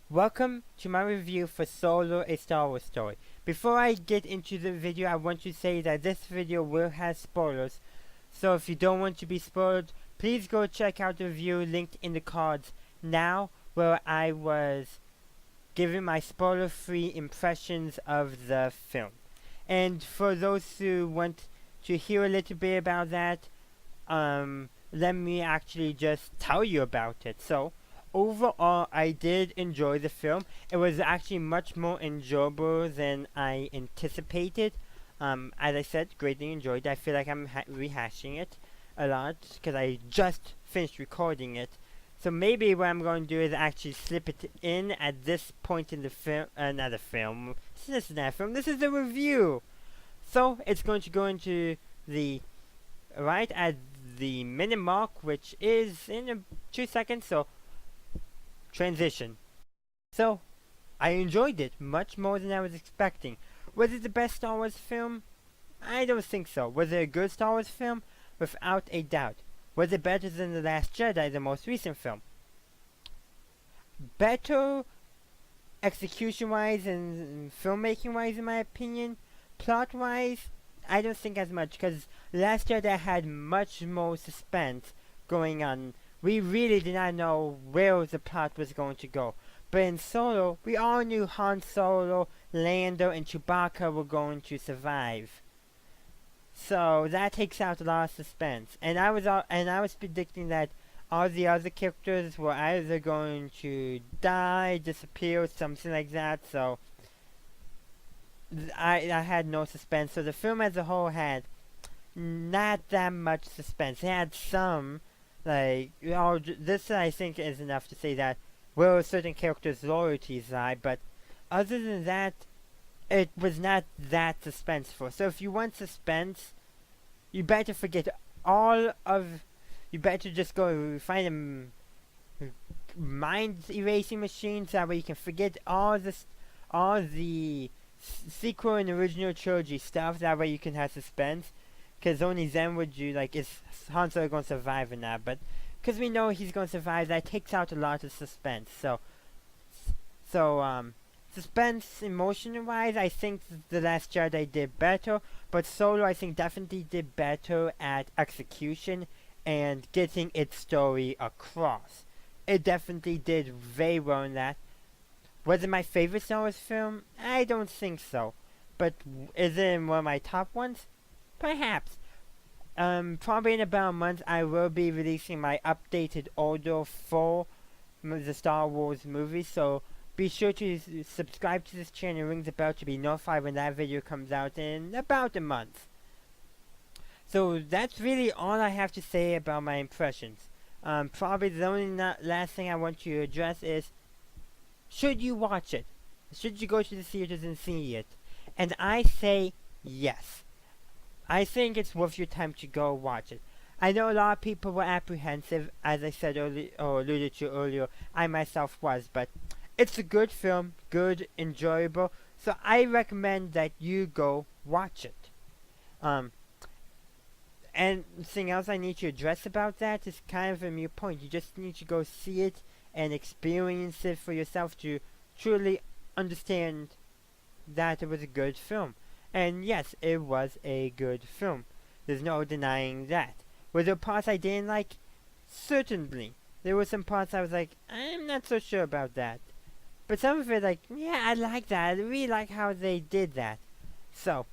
Welcome to my review for Solo: A Star Wars Story. Before I get into the video, I want to say that this video will have spoilers, so if you don't want to be spoiled, please go check out the review linked in the cards now, where I was giving my spoiler-free impressions of the film. And for those who want to hear a little bit about that, let me actually just tell you about it. So, overall, I did enjoy the film. It was actually much more enjoyable than I anticipated. As I said, greatly enjoyed. I feel like I'm rehashing it a lot because I just finished recording it. So maybe what I'm going to do is actually slip it in at this point in the film. Not the film. This is not a film. This is the review. So it's going to go into the right at the minute mark, which is in 2 seconds. So transition. So, I enjoyed it much more than I was expecting. Was it the best Star Wars film? I don't think so. Was it a good Star Wars film? Without a doubt. Was it better than The Last Jedi, the most recent film? Better execution-wise and filmmaking-wise, in my opinion. Plot-wise, I don't think as much, because Last Jedi had much more suspense going on. We really did not know where the plot was going to go. But in Solo, we all knew Han Solo, Lando, and Chewbacca were going to survive. So that takes out a lot of suspense. And I was predicting that all the other characters were either going to die, disappear, or something like that. So I had no suspense. So the film as a whole had not that much suspense. It had some. Like, this I think is enough to say that where certain characters' loyalties lie, but other than that, it was not that suspenseful. So if you want suspense, you better forget you better just go find a mind erasing machine so that way you can forget all the sequel and original trilogy stuff, that way you can have suspense. Because only then would you, like, is Han Solo going to survive or not? But because we know he's going to survive, that takes out a lot of suspense. So suspense, emotion-wise, I think The Last Jedi did better. But Solo, I think, definitely did better at execution and getting its story across. It definitely did very well in that. Was it my favorite Star Wars film? I don't think so. But is it in one of my top ones? Perhaps. Probably in about a month, I will be releasing my updated order for the Star Wars movies, so be sure to subscribe to this channel and ring the bell to be notified when that video comes out in about a month. So that's really all I have to say about my impressions. Probably the only last thing I want to address is, should you watch it? Should you go to the theaters and see it? And I say yes. I think it's worth your time to go watch it. I know a lot of people were apprehensive, as I said earlier, or alluded to earlier. I myself was, but it's a good film, good, enjoyable. So I recommend that you go watch it. And something else I need to address about that is kind of a mute point. You just need to go see it and experience it for yourself to truly understand that it was a good film. And yes, it was a good film. There's no denying that. Were there parts I didn't like? Certainly. There were some parts I was like, I'm not so sure about that. But some of it, like, yeah, I like that. I really like how they did that. So,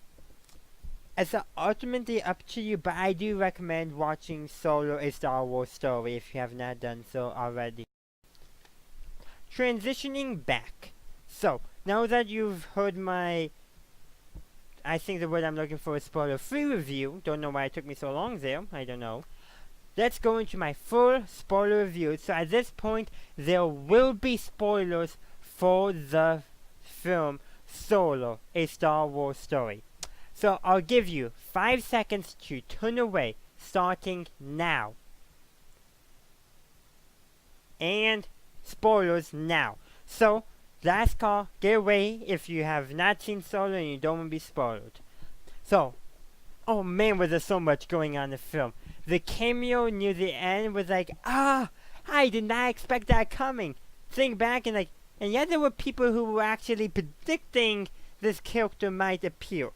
it's ultimately up to you, but I do recommend watching Solo: A Star Wars Story if you have not done so already. Transitioning back. So, now that you've heard my, I think the word I'm looking for is spoiler-free review. Don't know why it took me so long there. I don't know. Let's go into my full spoiler review. So at this point, there will be spoilers for the film Solo: A Star Wars Story. So I'll give you 5 seconds to turn away, starting now. And spoilers now. So, last call, get away if you have not seen Solo and you don't want to be spoiled. So, oh man, was there so much going on in the film. The cameo near the end was like, I did not expect that coming. Think back and like, and yet there were people who were actually predicting this character might appear.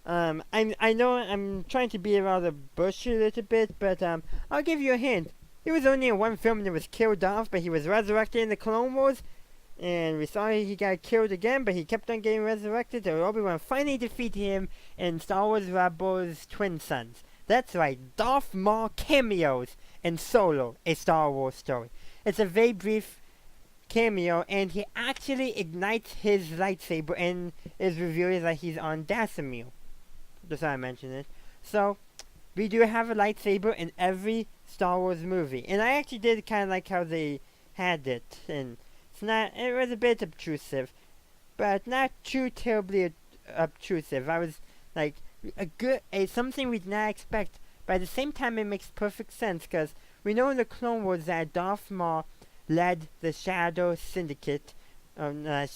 I know I'm trying to be around the bush a little bit, but I'll give you a hint. He was only in one film that was killed off, but he was resurrected in the Clone Wars, and we saw he got killed again, but he kept on getting resurrected, so Obi-Wan finally defeated him in Star Wars Rebels Twin Sons. That's right, Darth Maul cameos in Solo, a Star Wars story. It's a very brief cameo, and he actually ignites his lightsaber and is revealed that he's on Dathomir. Just thought I mentioned it. So, we do have a lightsaber in every Star Wars movie, and I actually did kind of like how they had it, and it was a bit obtrusive, but not too terribly obtrusive. I was like something we did not expect, but at the same time it makes perfect sense, because we know in the Clone Wars that Darth Maul led the Shadow Syndicate, the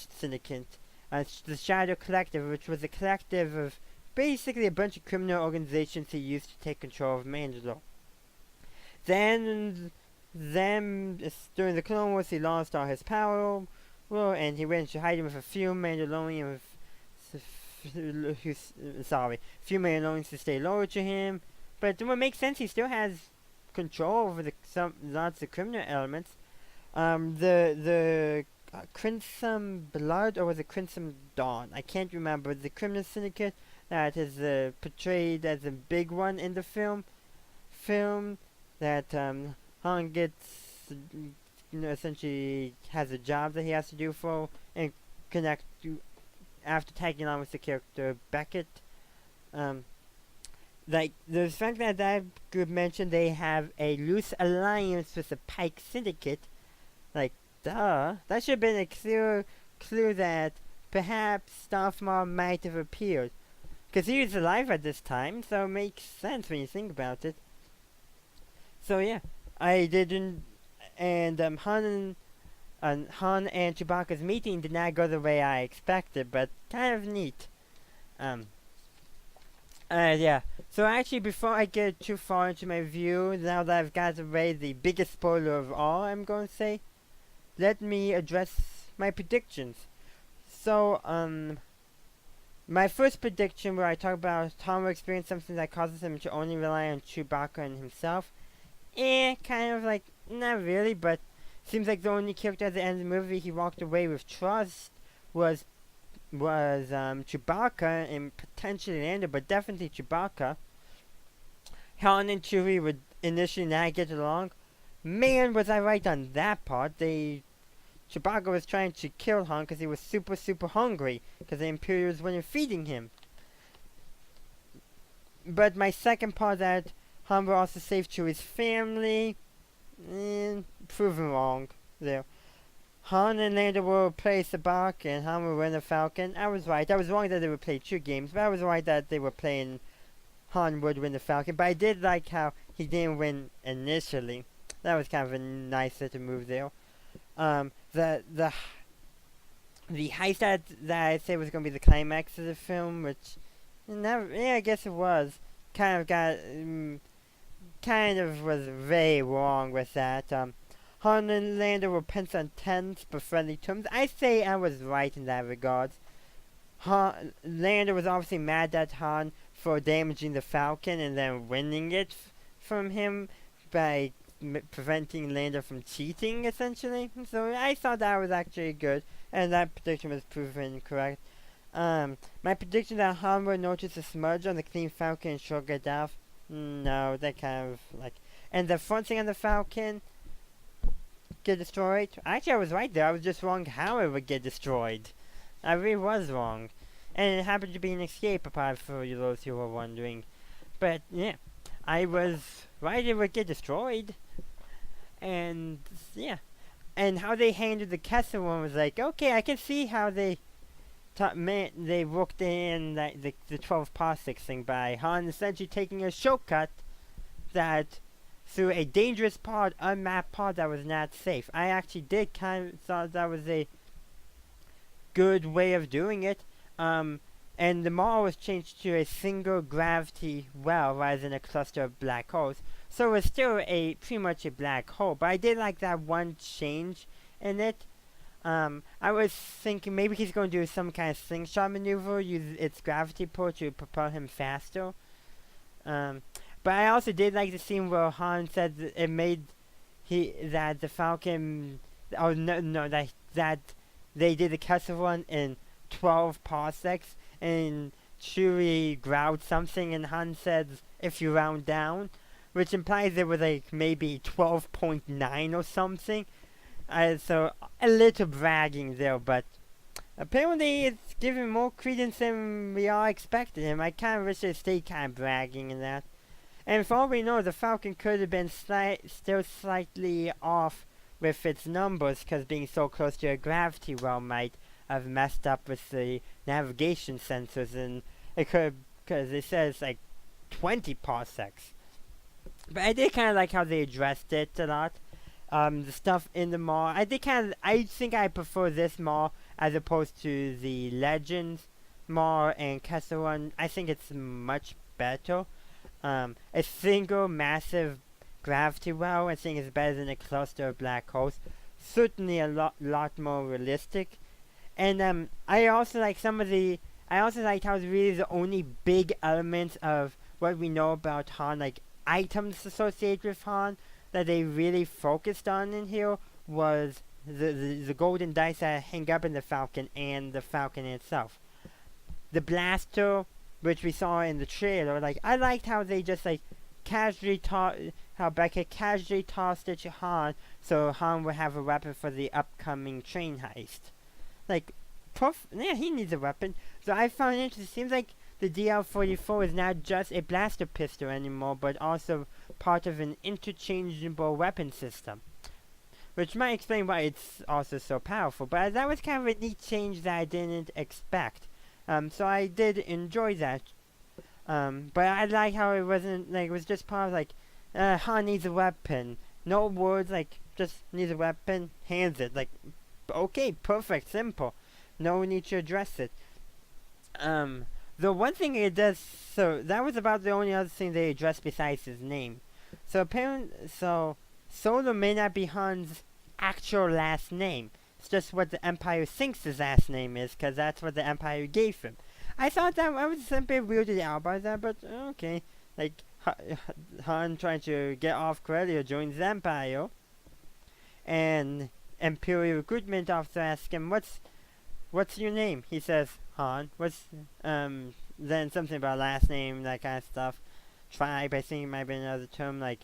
Shadow Collective, which was a collective of basically a bunch of criminal organizations he used to take control of Mandalore. Then during the Clone Wars, he lost all his power, and he went to hiding with a few Mandalorians to stay loyal to him. But what makes sense, he still has control over lots of criminal elements. The Crimson Blood, or was it Crimson Dawn? I can't remember. The criminal syndicate that is portrayed as a big one in the film that Han gets, essentially has a job that he has to do for and connect to after tagging along with the character Beckett. Like the fact that group mentioned they have a loose alliance with the Pike Syndicate, like duh, that should have been a clear clue that perhaps Darth Maul might have appeared, because he was alive at this time, so it makes sense when you think about it. So yeah, I didn't, and Han and Chewbacca's meeting did not go the way I expected, but kind of neat. Yeah. So actually, before I get too far into my review, now that I've got away the biggest spoiler of all, I'm going to say, let me address my predictions. So, my first prediction, where I talk about Tom will experience something that causes him to only rely on Chewbacca and himself, kind of like, not really, but seems like the only character at the end of the movie he walked away with trust was Chewbacca and potentially Lando, but definitely Chewbacca. Han and Chewie would initially not get along. Man, was I right on that part. Chewbacca was trying to kill Han because he was super, super hungry, because the Imperials weren't feeding him. But my second part, that Han will also save Chewie's family, proven wrong there. Han and Lando will play Sabacc, and Han will win the Falcon. I was right. I was wrong that they would play 2 games, but I was right that they were playing Han would win the Falcon. But I did like how he didn't win initially. That was kind of a nice little move there. The heist that I said was going to be the climax of the film, which I guess it was. Kind of was very wrong with that. Han and Lando were pens on tense but friendly terms. I say I was right in that regard. Lando was obviously mad at Han for damaging the Falcon and then winning it from him by preventing Lando from cheating, essentially. So I thought that was actually good, and that prediction was proven correct. My prediction that Han would notice a smudge on the clean Falcon and sure get off. No, that kind of like... And the front thing on the Falcon get destroyed. Actually, I was right there. I was just wrong how it would get destroyed. I really was wrong. And it happened to be an escape pod for those who were wondering. But, yeah. I was right, it would get destroyed. And, yeah. And how they handled the Kessel one was like, okay, I can see how they worked in the 12 parsecs thing by Han essentially taking a shortcut that through a dangerous part, unmapped part that was not safe. I actually did kind of thought that was a good way of doing it. And the model was changed to a single gravity well rather than a cluster of black holes. So it was still pretty much a black hole. But I did like that one change in it. I was thinking maybe he's going to do some kind of slingshot maneuver, use its gravity pull to propel him faster. Um, but I also did like the scene where Han said that it made that the Falcon, oh no, that they did the Kessel Run in 12 parsecs, and Chewie growled something, and Han said, "If you round down," which implies it was like maybe 12.9 or something. So a little bragging there, but apparently it's giving more credence than we all expected him. I kind of wish they stayed kind of bragging in that. And for all we know, the Falcon could have been still slightly off with its numbers, because being so close to a gravity well might have messed up with the navigation sensors, and it could, because it says like 20 parsecs. But I did kind of like how they addressed it a lot. The stuff in the mall, I think I prefer this mall as opposed to the Legends mall and Kessel Run. I think it's much better. A single massive gravity well, I think, is better than a cluster of black holes. Certainly a lot more realistic. And I also like I also liked how really the only big elements of what we know about Han, like items associated with Han, that they really focused on in here was the golden dice that hang up in the Falcon and the Falcon itself. The blaster, which we saw in the trailer, like I liked how they just like how Beckett casually tossed it to Han, so Han would have a weapon for the upcoming train heist. Like, yeah, he needs a weapon. So I found it interesting. It seems like the DL-44 is not just a blaster pistol anymore, but also part of an interchangeable weapon system, which might explain why it's also so powerful. But that was kind of a neat change that I didn't expect. So I did enjoy that. But I like how it wasn't like it was just part of like Han needs a weapon. No words, like just needs a weapon, hands it. Like, okay, perfect, simple. No need to address it. The one thing it does, so that was about the only other thing they addressed besides his name. So Solo may not be Han's actual last name. It's just what the Empire thinks his last name is, because that's what the Empire gave him. I thought that I was a bit weirded out by that, but okay. Like, Han trying to get off credit joins the Empire. And Imperial Recruitment Officer asks him, What's your name? He says, Han. Then something about last name, that kind of stuff. Tribe, I think it might be another term, like,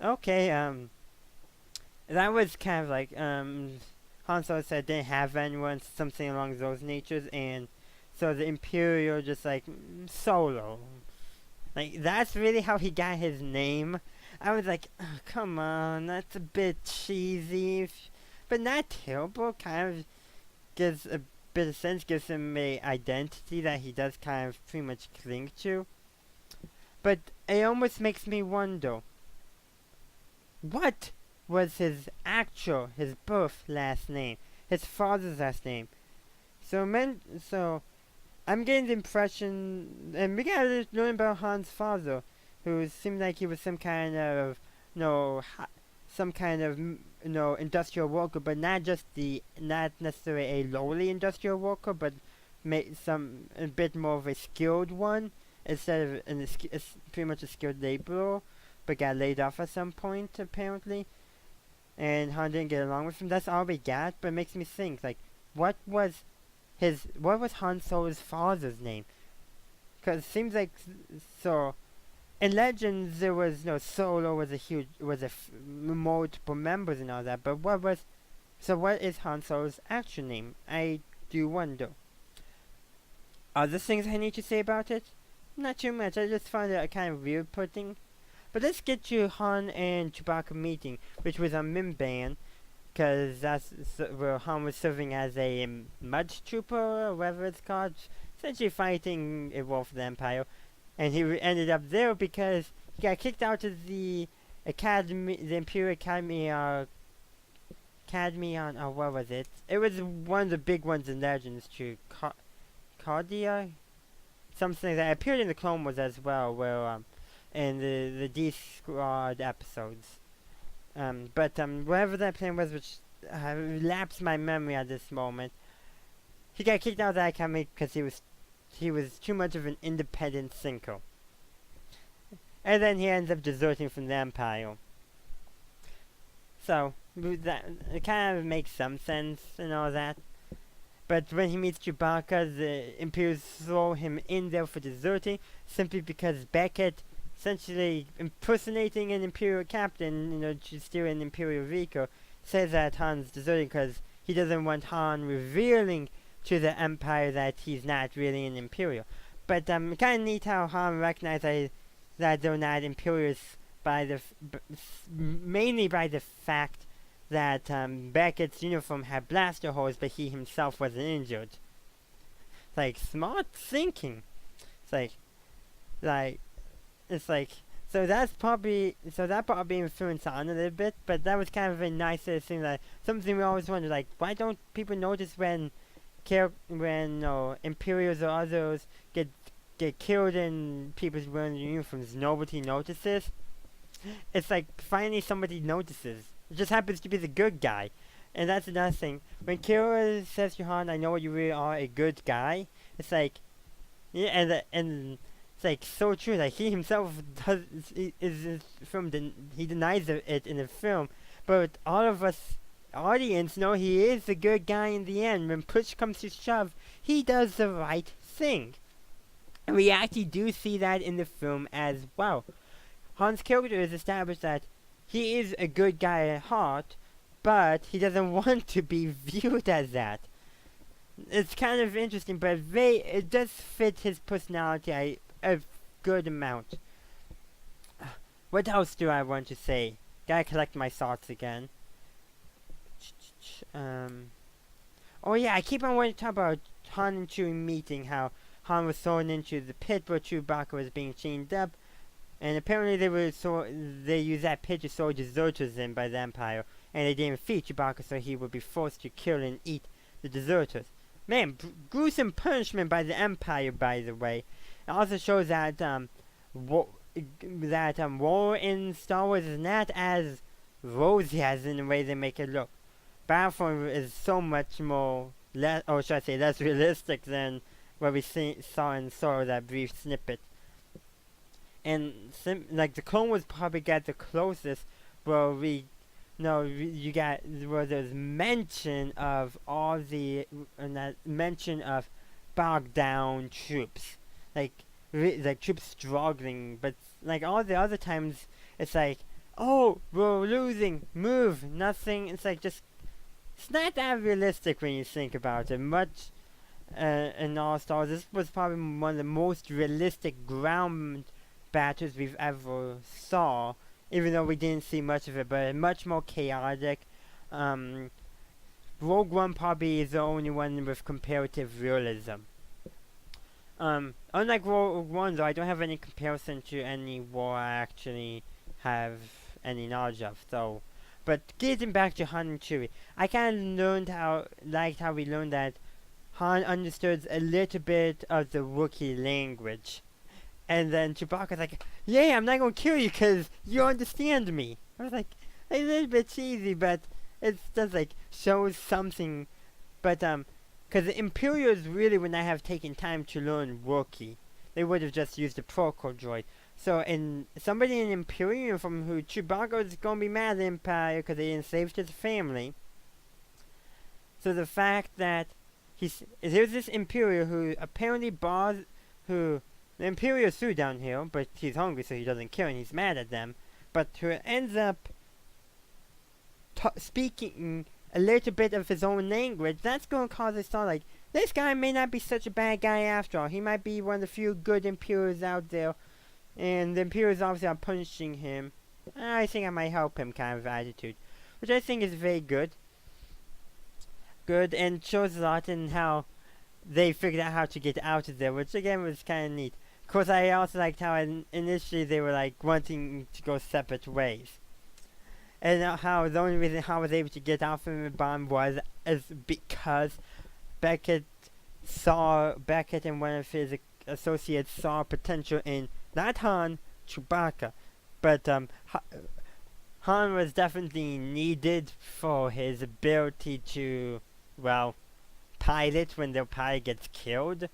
okay, that was kind of like, Han Solo said didn't have anyone, something along those natures, and so the Imperial just like, Solo. Like, that's really how he got his name. I was like, oh, come on, that's a bit cheesy, but not terrible, kind of gives a bit of sense, gives him a identity that he does kind of pretty much cling to. But it almost makes me wonder, what was his birth last name, his father's last name? So I'm getting the impression, and we gotta learn about Han's father, who seemed like he was some kind of, industrial worker, but not necessarily a lowly industrial worker, but a bit more of a skilled one, instead of pretty much a skilled laborer, but got laid off at some point, apparently. And Han didn't get along with him. That's all we got, but it makes me think, like, what was Han Solo's father's name? Because it seems like, so, in Legends there was, Solo was multiple members and all that, but what is Han Solo's actual name? I do wonder. Other things I need to say about it? Not too much, I just found it a kind of weird putting. But let's get to Han and Chewbacca meeting, which was on Mimban, because that's where Han was serving as a mud trooper, or whatever it's called, essentially fighting a war for the Empire. And he ended up there because he got kicked out of the Academy, the Imperial Academy, what was it? It was one of the big ones in Legends, to Cardia? Something that appeared in the Clone Wars as well, where, in the D Squad episodes. Whatever that plan was, which lapsed my memory at this moment. He got kicked out of the academy because he was too much of an independent thinker. And then he ends up deserting from the Empire. So, that it kind of makes some sense and all that. But when he meets Chewbacca, the Imperials throw him in there for deserting, simply because Beckett, essentially impersonating an Imperial captain, to steal an Imperial vehicle, says that Han's deserting because he doesn't want Han revealing to the Empire that he's not really an Imperial. But kind of neat how Han recognizes that they're not Imperials by mainly by the fact that Beckett's uniform had blaster holes, but he himself wasn't injured. It's like smart thinking. So that probably influenced on a little bit, but that was kind of a nice thing. Like something we always wonder, like why don't people notice when Imperials or others get killed and people's wearing uniforms? Nobody notices. It's like finally somebody notices. It just happens to be the good guy. And that's another thing. When Kira says to Han, I know you really are a good guy, it's like, yeah, and it's like so true. Like he himself he denies it in the film, but all of us audience know he is the good guy in the end. When push comes to shove, he does the right thing. And we actually do see that in the film as well. Han's character is established that he is a good guy at heart, but he doesn't want to be viewed as that. It's kind of interesting, but it does fit his personality a good amount. What else do I want to say? Gotta collect my thoughts again. Oh yeah, I keep on wanting to talk about Han and Chewie meeting, how Han was thrown into the pit where Chewbacca was being chained up, and apparently they used that pit to throw deserters in by the Empire, and they didn't feed Chewbacca, so he would be forced to kill and eat the deserters. Man, gruesome punishment by the Empire, by the way. It also shows that war in Star Wars is not as rosy as in the way they make it look. Battlefront is so much more less realistic than what we saw in Solo, that brief snippet. And the Clone Wars probably got the closest where where there's mention of mention of bogged down troops, like troops struggling, but like all the other times it's like, oh, we're losing, move, nothing. It's like it's not that realistic when you think about it. Much in all Star Wars, this was probably one of the most realistic ground battles we've ever saw, even though we didn't see much of it, but much more chaotic. Rogue One probably is the only one with comparative realism. Unlike Rogue One, though, I don't have any comparison to any war I actually have any knowledge of. So, but getting back to Han and Chewie, I kind of liked how we learned that Han understood a little bit of the Wookiee language. And then Chewbacca's like, yeah, I'm not going to kill you because you understand me. I was like, a little bit cheesy, but it does shows something. But because the Imperials really would not have taken time to learn Wookiee. They would have just used the protocol droid. So somebody in Imperial uniform who Chewbacca is going to be mad at the Empire because they didn't save his family. So the fact that there's this Imperial who apparently the Imperial threw down here, but he's hungry so he doesn't kill and he's mad at them, but who ends up speaking a little bit of his own language, that's going to cause us to like, this guy may not be such a bad guy after all. He might be one of the few good Imperials out there, and the Imperials obviously are punishing him. I think I might help him kind of attitude, which I think is very good. Good, and shows a lot in how they figured out how to get out of there, which again was kind of neat. Of course, I also liked how initially they were wanting to go separate ways. And how the only reason Han was able to get out from the bomb was because Beckett and one of his associates saw potential in not Han, Chewbacca, but Han was definitely needed for his ability to, well, pilot when their pilot gets killed.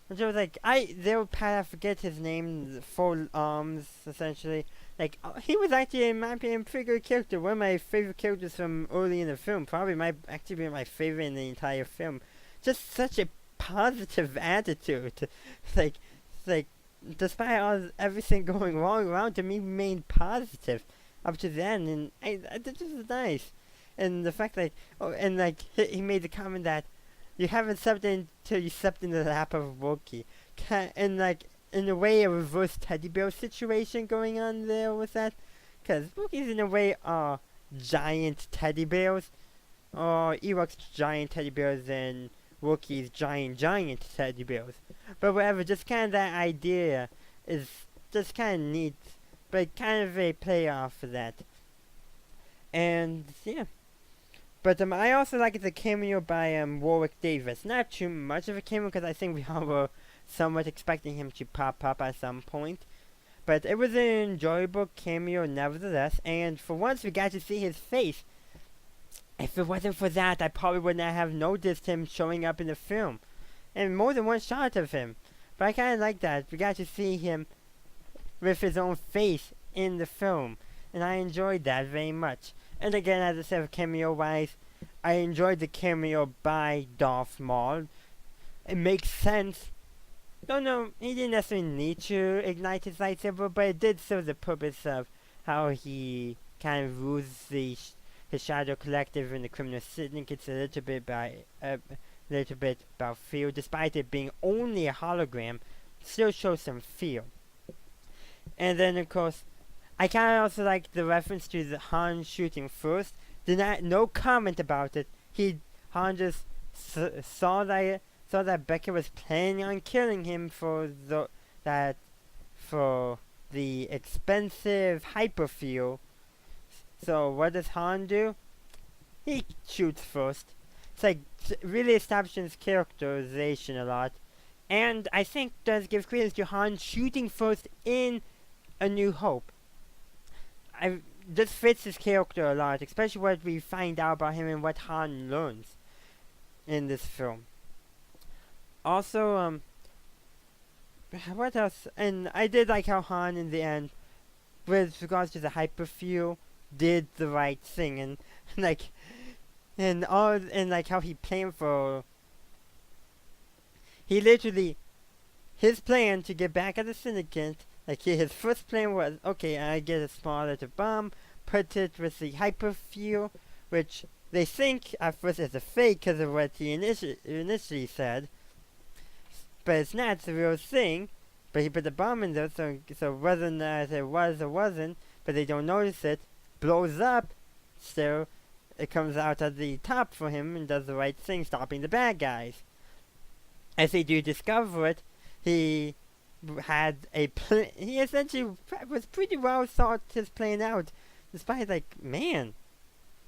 Which was like, their pilot, I forget his name, full arms, essentially. Like, he was actually, in my opinion, a pretty good character. One of my favorite characters from early in the film. Probably actually my favorite in the entire film. Just such a positive attitude. like, like, despite everything going wrong around him, he remained positive up to then, and this was nice. And the fact that, and like, he made the comment that you haven't slept until you slept in the lap of a Wookiee. And like, in a way, a reverse teddy bear situation going on there with that. Because Wookiees, in a way, are giant teddy bears. Or Ewoks giant teddy bears and Wookiees giant teddy bears. But whatever, just kind of that idea is just kind of neat. But kind of a playoff for that. And, yeah. But I also like the cameo by Warwick Davis. Not too much of a cameo because I think we all were somewhat expecting him to pop up at some point. But it was an enjoyable cameo nevertheless, and for once we got to see his face. If it wasn't for that, I probably would not have noticed him showing up in the film. And more than one shot of him. But I kind of like that. We got to see him with his own face in the film. And I enjoyed that very much. And again, as I said, cameo-wise, I enjoyed the cameo by Darth Maul. It makes sense. Don't know, he didn't necessarily need to ignite his lightsaber, but it did serve the purpose of how he kind of rules his Shadow Collective and the Criminal Syndicates a little bit about feel, despite it being only a hologram, still shows some feel. And then, of course, I kind of also like the reference to the Han shooting first. No comment about it. Han just saw that Beckett was planning on killing him for the expensive hyperfuel. So what does Han do? He shoots first. It's like really establishing his characterization a lot, and I think does give credence to Han shooting first in A New Hope. This fits his character a lot, especially what we find out about him and what Han learns in this film. Also, what else? And I did like how Han, in the end, with regards to the hyperfuel, did the right thing, and like, and like how he planned for. He literally, his plan to get back at the Syndicate. Like, his first plan was, okay, I get a small little bomb, put it with the hyperfuel, which they think at first is a fake because of what he initially said. But it's not, it's the real thing. But he put the bomb in there, so whether or not it was or wasn't, but they don't notice it, blows up, still, it comes out at the top for him and does the right thing, stopping the bad guys. As they do discover it, he had a plan. He essentially was pretty well thought his plan out, despite like, man.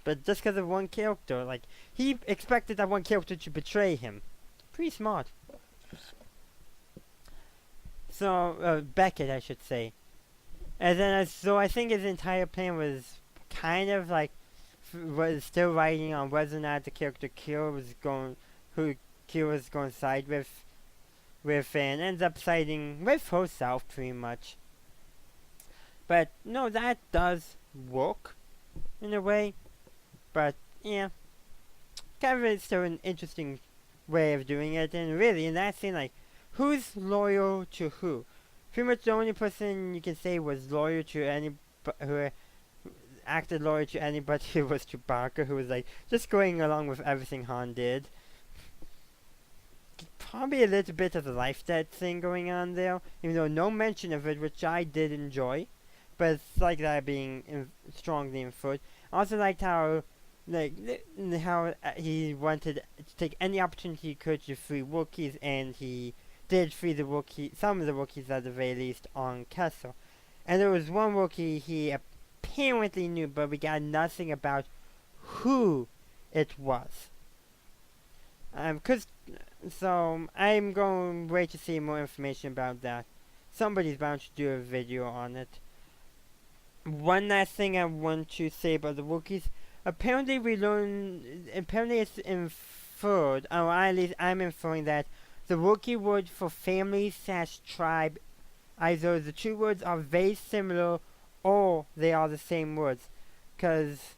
But just because of one character, like, he expected that one character to betray him. Pretty smart. So, Beckett, I should say. And then, so I think his entire plan was kind of like, was still riding on whether or not the character Kira was going to side with, and ends up siding with herself pretty much. But no, that does work in a way. But yeah, kind of still an interesting way of doing it. And really, in that scene, like, who's loyal to who? Pretty much the only person you can say was loyal to who acted loyal to anybody was Chewbacca, who was like just going along with everything Han did. Probably a little bit of the life debt thing going on there, even though no mention of it, which I did enjoy. But it's like that being strongly inferred. I also liked how, he wanted to take any opportunity he could to free Wookiees, and he did free some of the Wookiees at the very least on Kessel. And there was one Wookiee he apparently knew, but we got nothing about who it was. So I'm going to wait to see more information about that. Somebody's bound to do a video on it. one last thing I want to say about the Wookiees. Apparently it's inferred, or at least I'm inferring that the Wookiee word for family slash tribe, either the two words are very similar or they are the same words. Because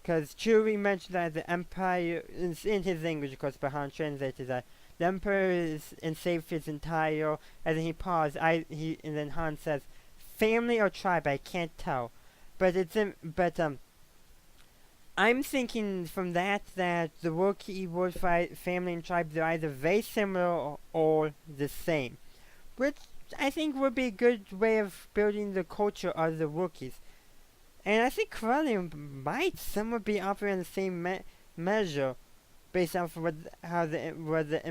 Chewie mentioned that the Empire, in his language, of course, but Han translated that the Emperor is enslaved his entire, and then he paused, and then Han says, family or tribe, I can't tell. I'm thinking from that the Wookiee word for family and tribe, are either very similar or the same. Which I think would be a good way of building the culture of the Wookiees. And I think Corellium might somewhat be operating the same measure, based off of the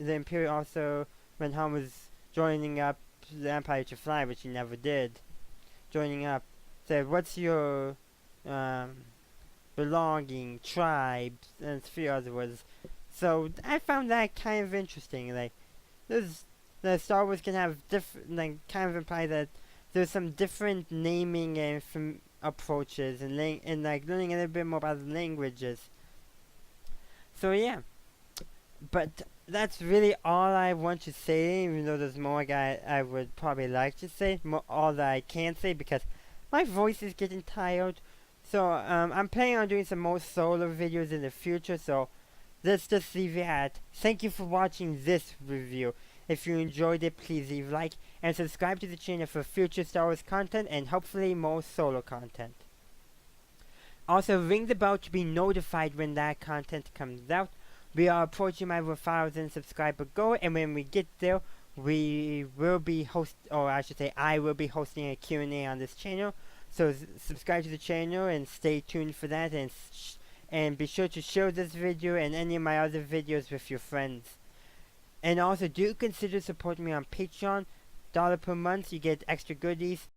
Imperial also, when Han was joining up the Empire to fly, which he never did, joining up, said, "What's your belonging, tribes," and a few other words. So I found that kind of interesting. Like, the Star Wars can have different, like, kind of imply that there's some different naming and approaches and like learning a little bit more about the languages. So yeah, but that's really all I want to say. Even though there's more I would probably like to say, all that I can't say because my voice is getting tired. So I'm planning on doing some more solo videos in the future. So let's just leave it at thank you for watching this review. If you enjoyed it, please leave a like and subscribe to the channel for future Star Wars content and hopefully more solo content. Also, ring the bell to be notified when that content comes out. We are approaching my 1,000 subscriber goal, and when we get there, I will be hosting a Q&A on this channel. So subscribe to the channel and stay tuned for that, and be sure to share this video and any of my other videos with your friends. And also, do consider supporting me on Patreon. $1 per month, you get extra goodies.